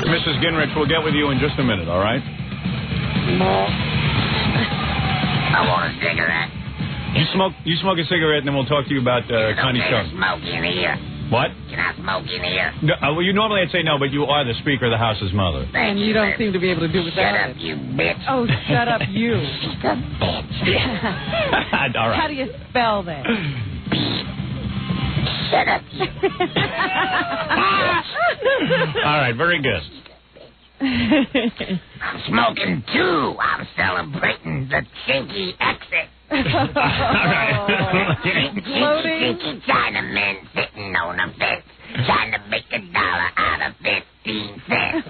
Mrs. Gingrich, we'll get with you in just a minute, all right? I want a cigarette. You smoke a cigarette, and then we'll talk to you about Connie Chung. Smoke in here. What? Can I smoke in here? No, well, you normally I'd say no, but you are the Speaker of the House's mother. And you don't seem to be able to do without it. Shut up, you bitch. Oh, shut up, you. She's a bitch. All right. How do you spell that? Shut up, you. All right, very good. I'm smoking too. I'm celebrating the chinky exit. All right. Chinky Chinamen sitting on a fence trying to make $1 out of 15 cents.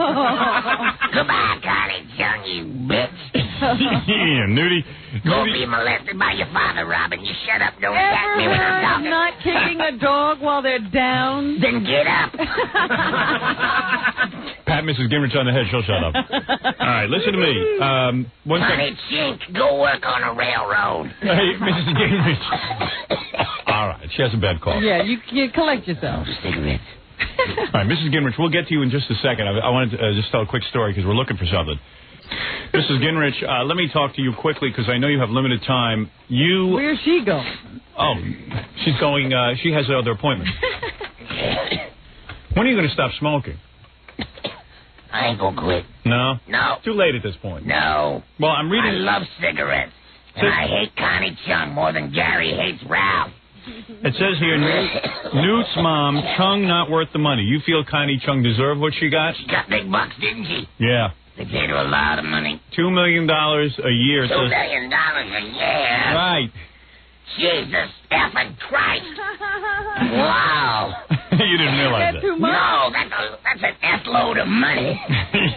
Goodbye, Connie Chung, you bitch. Yeah, Nudie. Go be molested by your father, Robin. You shut up. Don't attack me when I'm talking. Not kicking a dog while they're down? Then get up. Pat Mrs. Gingrich on the head. She'll shut up. All right, listen to me. Connie Chink, go work on a railroad. Hey, Mrs. Gingrich. All right, she has a bad cough. Yeah, you collect yourself. Cigarettes. All right, Mrs. Gingrich, we'll get to you in just a second. I wanted to just tell a quick story because we're looking for something. Mrs. Gingrich, let me talk to you quickly because I know you have limited time. Where's she going? Oh, she's going, she has other appointments. When are you going to stop smoking? I ain't gonna quit. No? No. Too late at this point. No. Well, I'm reading... I love cigarettes. And I hate Connie Chung more than Gary hates Ralph. It says here, Newt's mom, Chung not worth the money. You feel Connie Chung deserved what she got? She got big bucks, didn't she? Yeah. They paid her a lot of money. $2 million a year. $2 million a year? Right. Jesus effing Christ. Wow. You didn't realize that. Too much? No, that's an F-load of money.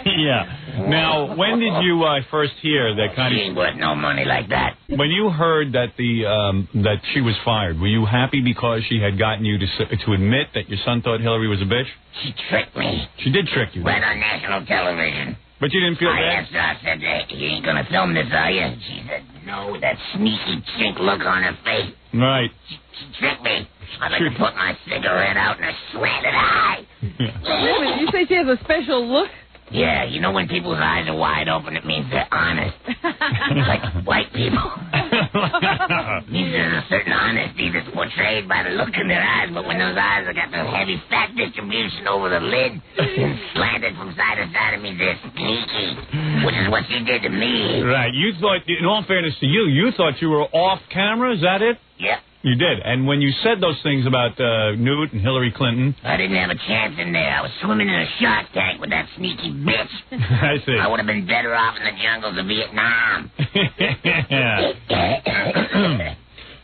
Yeah. Now, when did you first hear that Connie... She ain't worth no money like that. When you heard that that she was fired, were you happy because she had gotten you to admit that your son thought Hillary was a bitch? She tricked me. She did trick you. Went on national television. But you didn't feel bad? I asked her, I said, hey, you ain't going to film this, are you? She said, no, with that sneaky chink look on her face. Right. She tricked me. I'd like to put my cigarette out in a slanted eye. Wait a minute, you say she has a special look? Yeah, you know when people's eyes are wide open, it means they're honest. Like white people. It means there's a certain honesty that's portrayed by the look in their eyes, but when those eyes have got the heavy fat distribution over the lid and slanted from side to side, it means they're sneaky, which is what she did to me. Right. You thought, in all fairness to you, you thought you were off camera, is that it? Yep. You did. And when you said those things about Newt and Hillary Clinton... I didn't have a chance in there. I was swimming in a shark tank with that sneaky bitch. I see. I would have been better off in the jungles of Vietnam.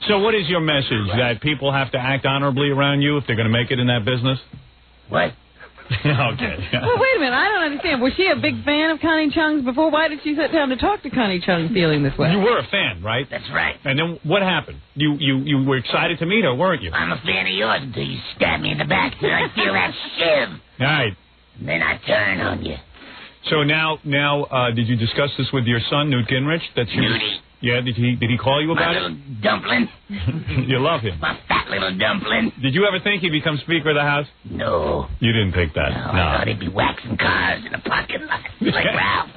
So what is your message? That people have to act honorably around you if they're going to make it in that business? What? Okay. Well, wait a minute. I don't understand. Was she a big fan of Connie Chung's before? Why did she sit down to talk to Connie Chung feeling this way? You were a fan, right? That's right. And then what happened? You were excited to meet her, weren't you? I'm a fan of yours until you stab me in the back till I feel that shiv. All right. And then I turn on you. So now, did you discuss this with your son, Newt Gingrich? Newty. Yeah, did he call you about it? My little dumpling. You love him. My fat little dumpling. Did you ever think he'd become Speaker of the House? No. You didn't think that? No. I thought he'd be waxing cars in a parking lot, like Ralph.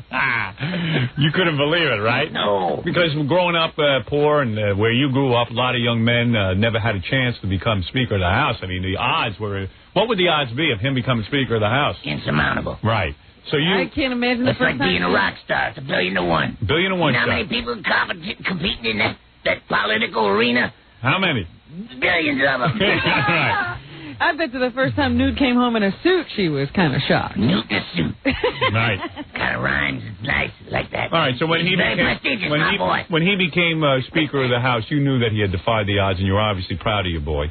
You couldn't believe it, right? No. Because growing up poor and where you grew up, a lot of young men never had a chance to become Speaker of the House. I mean, the odds were... What would the odds be of him becoming Speaker of the House? Insurmountable. Right. So I can't imagine the first time. It's like being a rock star. It's $1 billion to 1. $1 billion to 1. You know how many people competing in that political arena? How many? Billions of them. Right. I bet the first time Newt came home in a suit, she was kind of shocked. Newt in a suit. Right. Kind of rhymes. It's nice like that. All right, so when he became Speaker of the House, you knew that he had defied the odds, and you were obviously proud of your boy.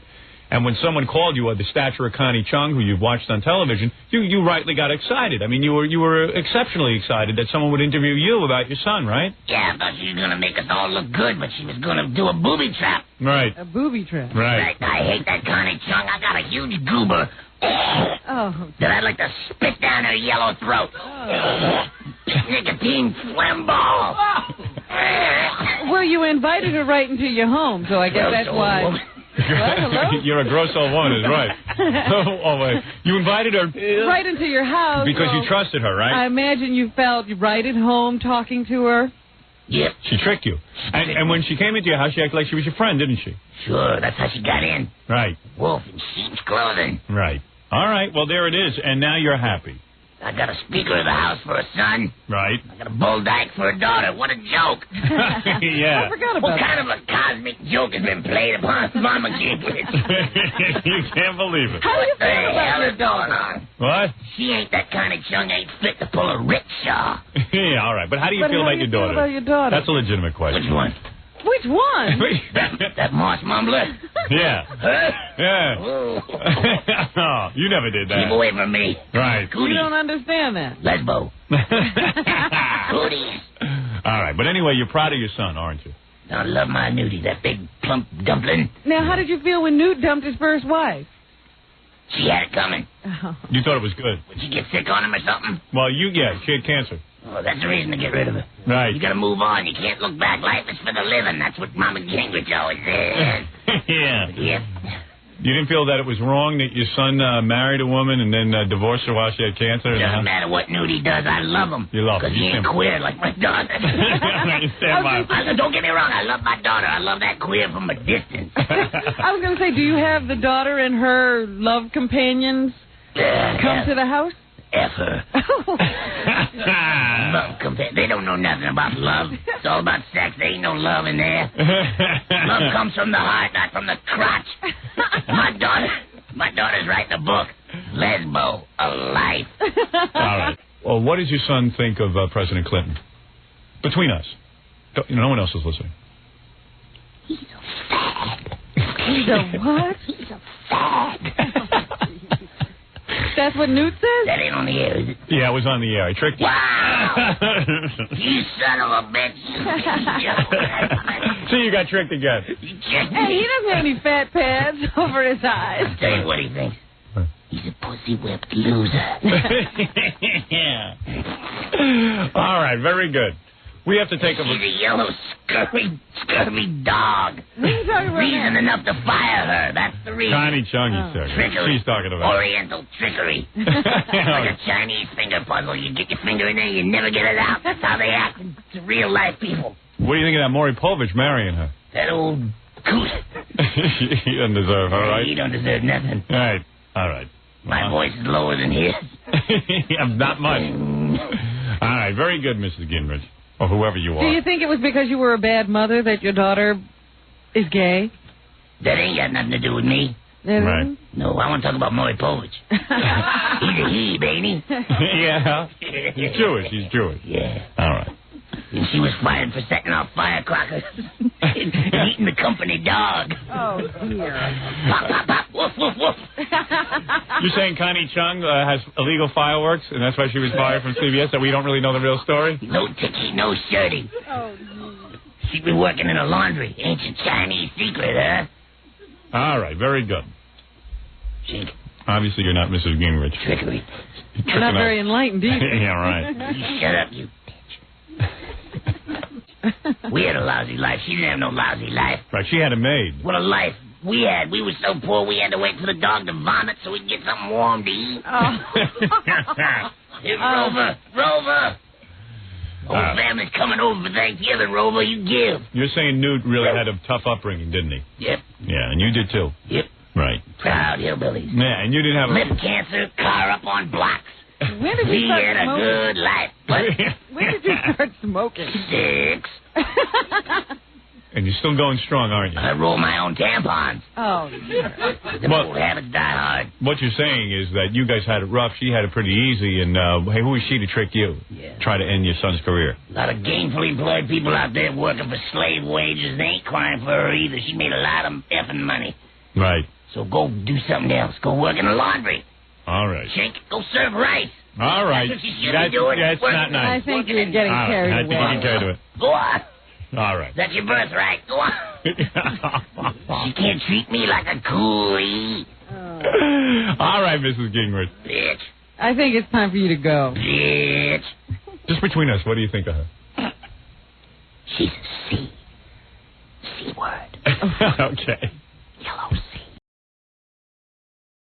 And when someone called you the stature of Connie Chung, who you've watched on television, you rightly got excited. I mean, you were exceptionally excited that someone would interview you about your son, right? Yeah, I thought she was going to make us all look good, but she was going to do a booby trap. Right. A booby trap. Right. I hate that Connie Chung. I got a huge goober. Oh. That I'd like to spit down her yellow throat. Nicotine phlegm ball. Well, you invited her right into your home, so I guess that's why. hello? You're a gross old woman, is right. Oh, wait. You invited her... Right into your house. Because you trusted her, right? I imagine you felt right at home talking to her. Yep. She tricked you. And when she came into your house, she acted like she was your friend, didn't she? Sure, that's how she got in. Right. Wolf in sheep's clothing. Right. All right, well, there it is, and now you're happy. I got a speaker of the house for a son. Right. I got a bull dyke for a daughter. What a joke. Yeah. I forgot about What kind of a cosmic joke has been played upon Mama Gingrich? You can't believe it. How do you What the feel about hell your is going daughter? on? What? She ain't that kind of chung ain't fit to pull a rickshaw. Yeah, all right, but how do you But feel how about do you your daughter? feel about your daughter? That's a legitimate question. Which one? Which one? That moss mumbler? Yeah. Her? Yeah. Oh. Oh, you never did that. Keep away from me. Right. You Cooties. don't understand that. Lesbo. Cooties. All right, but anyway, you're proud of your son, aren't you? I love my Nudie, that big plump dumpling. Now, how did you feel when Newt dumped his first wife? She had it coming. Oh. You thought it was good. Would she get sick on him or something? Well, she had cancer. Oh, that's the reason to get rid of her. Right. You gotta move on. You can't look back. Life is for the living. That's what Mama Gingrich always said. Yeah. Yep. You didn't feel that it was wrong that your son married a woman and then divorced her while she had cancer? Doesn't matter what Nudie does. I love him. You love him. Because he ain't queer like my daughter. You stand by him. Don't get me wrong. I love my daughter. I love that queer from a distance. I was going to say, do you have the daughter and her love companions come to the house? F her. They don't know nothing about love. It's all about sex. There ain't no love in there. Love comes from the heart, not from the crotch. My daughter's writing a book. Lesbo, a life. All right. Well, what does your son think of President Clinton? Between us. No one else is listening. He's a fag. He's a what? He's a fag. That's what Newt says? That ain't on the air, is it? Yeah, it was on the air. I tricked you. Wow! You son of a bitch. See, you got tricked again. You tricked Hey, me. he doesn't have any fat pads over his eyes. I'll tell you what he thinks. He's a pussy-whipped loser. Yeah. All right, very good. We have to take a... She's a yellow, scurvy dog. What are you talking about Reason now? enough to fire her. That's the reason. Connie Chung, you said. Trickery. She's talking about. Oriental trickery. Like a Chinese finger puzzle. You get your finger in there, you never get it out. That's how they act. It's real life people. What do you think of that Maury Povich marrying her? That old coot. He doesn't deserve her, right? He don't deserve nothing. All right. All right. My voice is lower than his. Yeah, not much. All right. Very good, Mrs. Gingrich. Or whoever you are. Do you think it was because you were a bad mother that your daughter is gay? That ain't got nothing to do with me. Right. No, I want to talk about Maury Povich. He's a he, ain't he? Yeah. He's Jewish. He's Jewish. Yeah. All right. And she was fired for setting off firecrackers and eating the company dog. Oh, dear. Pop, pop, pop, woof, woof, woof. You're saying Connie Chung has illegal fireworks, and that's why she was fired from CBS, that we don't really know the real story? No ticky, no shirty. Oh, She'd be working in a laundry. Ancient Chinese secret, huh? All right, very good. Shink. Obviously, you're not Mrs. Gingrich. Trickery. you're not very enlightened either. Yeah, right. You shut up, you bitch. We had a lousy life. She didn't have no lousy life. Right, she had a maid. What a life we had. We were so poor we had to wait for the dog to vomit so we could get something warm to eat. Oh. Hey, Rover! Rover! Whole family's coming over for Thanksgiving, Rover. You give. You're saying Newt really had a tough upbringing, didn't he? Yep. Yeah, and you did too. Yep. Right. Proud hillbillies. Yeah, and you didn't have a... Lip cancer, car up on blocks. When did We you start had a smoking? good life. But When did you start smoking? 6. And you're still going strong, aren't you? I roll my own tampons. Oh, The old habits die hard. What you're saying is that you guys had it rough, she had it pretty easy, and hey, who is she to trick you? Yeah. Try to end your son's career. A lot of gainfully employed people out there working for slave wages. They ain't crying for her either. She made a lot of effing money. Right. So go do something else. Go work in the laundry. All right. Shink, go serve rice. All right. That's what you should be doing. That's not nice. I think you're getting All right, carried I think away. you can carry to it. Go on. All right. That's your birthright. Go on. She can't treat me like a coolie. All right, Mrs. Gingrich. Bitch. I think it's time for you to go. Bitch. Just between us, what do you think of her? She's a C. C word. Okay.